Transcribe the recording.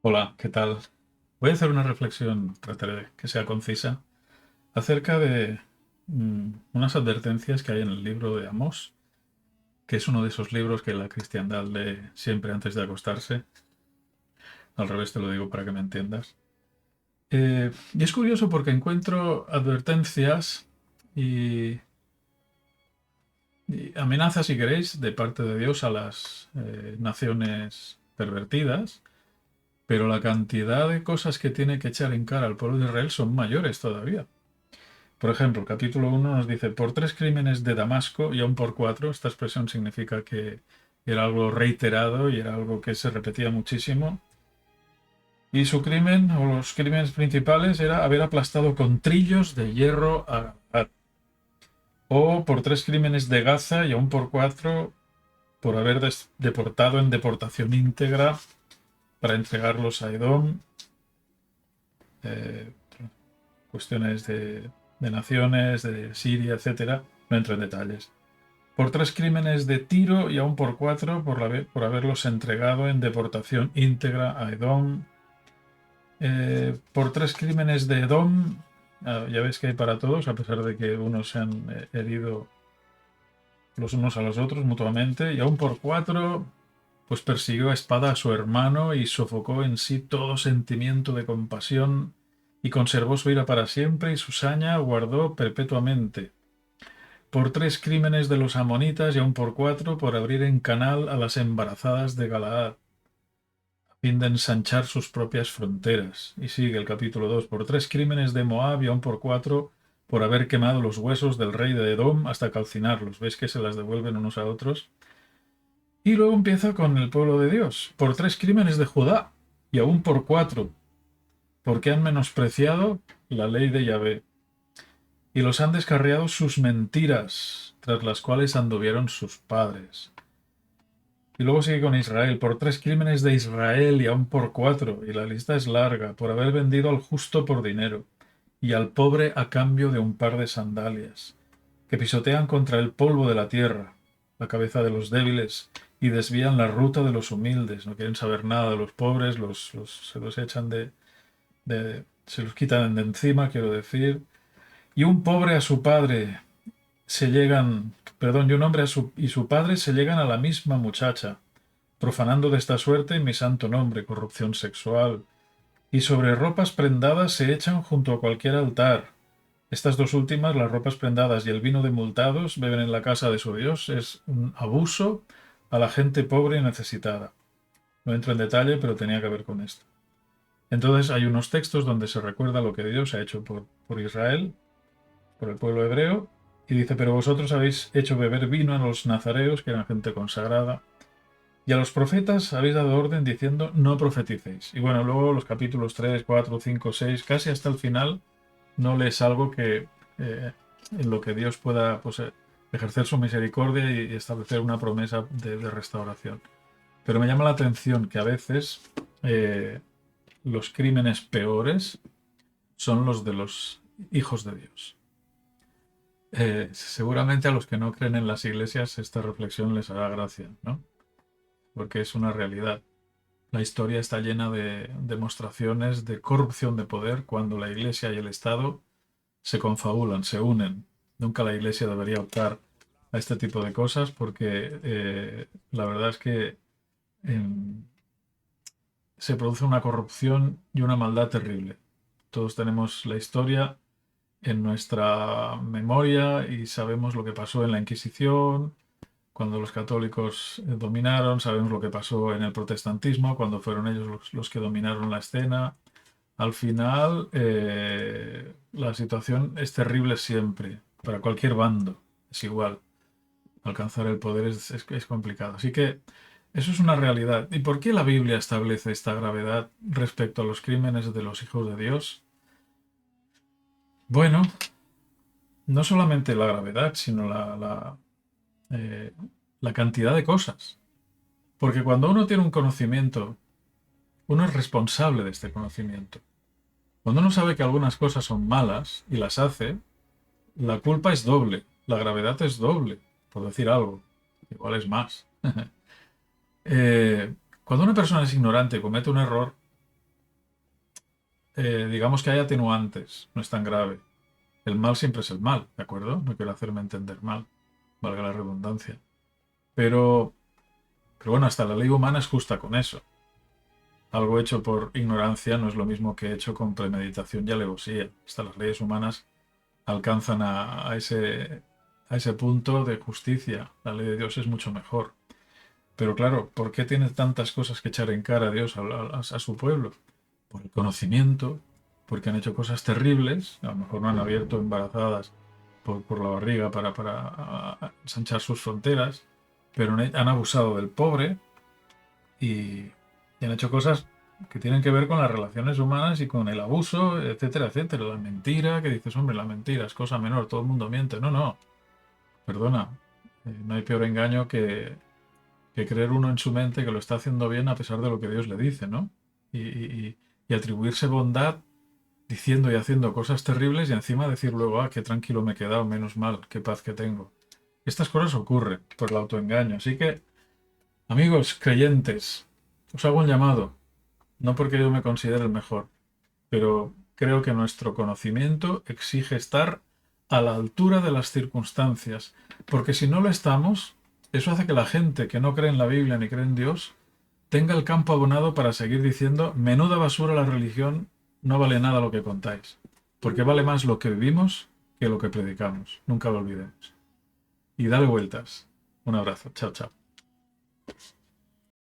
Hola, ¿qué tal? Voy a hacer una reflexión, trataré de que sea concisa, acerca de unas advertencias que hay en el libro de Amós, que es uno de esos libros que la cristiandad lee siempre antes de acostarse. Al revés te lo digo para que me entiendas. Y es curioso porque encuentro advertencias y, y amenazas, si queréis, de parte de Dios a las naciones pervertidas, pero la cantidad de cosas que tiene que echar en cara al pueblo de Israel son mayores todavía. Por ejemplo, el capítulo 1 nos dice, por 3 crímenes de Damasco y aún por 4, esta expresión significa que era algo reiterado y era algo que se repetía muchísimo. Y su crimen, o los crímenes principales, era haber aplastado con trillos de hierro a Gad. O por 3 crímenes de Gaza y aún por 4, por haber deportado en deportación íntegra para entregarlos a Edom. Eh, Cuestiones de naciones, de Siria, etcétera. No entro en detalles. Por 3 crímenes de Tiro y aún por 4 por haberlos entregado en deportación íntegra a Edom. Por 3 crímenes de Edom, ya veis que hay para todos, a pesar de que unos se han herido los unos a los otros mutuamente. Y aún por 4, pues persiguió a espada a su hermano y sofocó en sí todo sentimiento de compasión y conservó su ira para siempre y su saña guardó perpetuamente. Por 3 crímenes de los amonitas y aún por 4 por abrir en canal a las embarazadas de Galaad, a fin de ensanchar sus propias fronteras. Y sigue el capítulo 2 por 3 crímenes de Moab y aún por 4 por haber quemado los huesos del rey de Edom hasta calcinarlos. ¿Veis que se las devuelven unos a otros? Y luego empieza con el pueblo de Dios, por 3 crímenes de Judá y aún por 4 porque han menospreciado la ley de Yahvé y los han descarriado sus mentiras, tras las cuales anduvieron sus padres. Y luego sigue con Israel, por 3 crímenes de Israel y aún por 4, y la lista es larga, por haber vendido al justo por dinero, y al pobre a cambio de un par de sandalias, que pisotean contra el polvo de la tierra, la cabeza de los débiles, y desvían la ruta de los humildes, no quieren saber nada de los pobres, se los echan se los quitan de encima, quiero decir, y un pobre a su padre se llegan, perdón, y un hombre y su padre se llegan a la misma muchacha, profanando de esta suerte mi santo nombre, corrupción sexual, y sobre ropas prendadas se echan junto a cualquier altar. Estas dos últimas, las ropas prendadas y el vino de multados, beben en la casa de su Dios, es un abuso a la gente pobre y necesitada. No entro en detalle, pero tenía que ver con esto. Entonces hay unos textos donde se recuerda lo que Dios ha hecho por Israel, por el pueblo hebreo, y dice, pero vosotros habéis hecho beber vino a los nazareos, que eran gente consagrada, y a los profetas habéis dado orden diciendo, no profeticéis. Y bueno, luego los capítulos 3, 4, 5, 6, casi hasta el final, no lees algo que en lo que Dios pueda pues, ejercer su misericordia y establecer una promesa de restauración. Pero me llama la atención que a veces los crímenes peores son los de los hijos de Dios. Seguramente a los que no creen en las iglesias esta reflexión les hará gracia, ¿no? Porque es una realidad. La historia está llena de demostraciones de corrupción de poder cuando la Iglesia y el Estado se confabulan, se unen. Nunca la Iglesia debería optar a este tipo de cosas porque la verdad es que eh, se produce una corrupción y una maldad terrible. Todos tenemos la historia en nuestra memoria y sabemos lo que pasó en la Inquisición, cuando los católicos dominaron, sabemos lo que pasó en el protestantismo, cuando fueron ellos los que dominaron la escena. Al final, la situación es terrible siempre, para cualquier bando, es igual. Alcanzar el poder es complicado. Así que eso es una realidad. ¿Y por qué la Biblia establece esta gravedad respecto a los crímenes de los hijos de Dios? Bueno, no solamente la gravedad, sino eh, la cantidad de cosas. Porque cuando uno tiene un conocimiento, uno es responsable de este conocimiento. Cuando uno sabe que algunas cosas son malas y las hace, la culpa es doble, la gravedad es doble, por decir algo. Igual es más. Cuando una persona es ignorante y comete un error, digamos que hay atenuantes, no es tan grave. El mal siempre es el mal, ¿de acuerdo? No quiero hacerme entender mal, valga la redundancia. Pero, pero bueno, hasta la ley humana es justa con eso. Algo hecho por ignorancia no es lo mismo que hecho con premeditación y alevosía. Hasta las leyes humanas alcanzan a ese punto de justicia. La ley de Dios es mucho mejor. Pero claro, ¿por qué tiene tantas cosas que echar en cara a Dios, a su pueblo? Por el conocimiento, porque han hecho cosas terribles, a lo mejor no han abierto embarazadas por la barriga para ensanchar sus fronteras, pero han abusado del pobre y han hecho cosas que tienen que ver con las relaciones humanas y con el abuso, etcétera, etcétera. La mentira, que dices, hombre, la mentira es cosa menor, todo el mundo miente. No, no, perdona, no hay peor engaño que creer uno en su mente que lo está haciendo bien a pesar de lo que Dios le dice, ¿no? Y atribuirse bondad diciendo y haciendo cosas terribles y encima decir luego, ah, qué tranquilo me he quedado, menos mal, qué paz que tengo. Estas cosas ocurren por el autoengaño. Así que, amigos creyentes, os hago un llamado, no porque yo me considere el mejor, pero creo que nuestro conocimiento exige estar a la altura de las circunstancias, porque si no lo estamos, eso hace que la gente que no cree en la Biblia ni cree en Dios tenga el campo abonado para seguir diciendo, menuda basura la religión, no vale nada lo que contáis, porque vale más lo que vivimos que lo que predicamos, nunca lo olvidemos. Y dale vueltas. Un abrazo, chao, chao.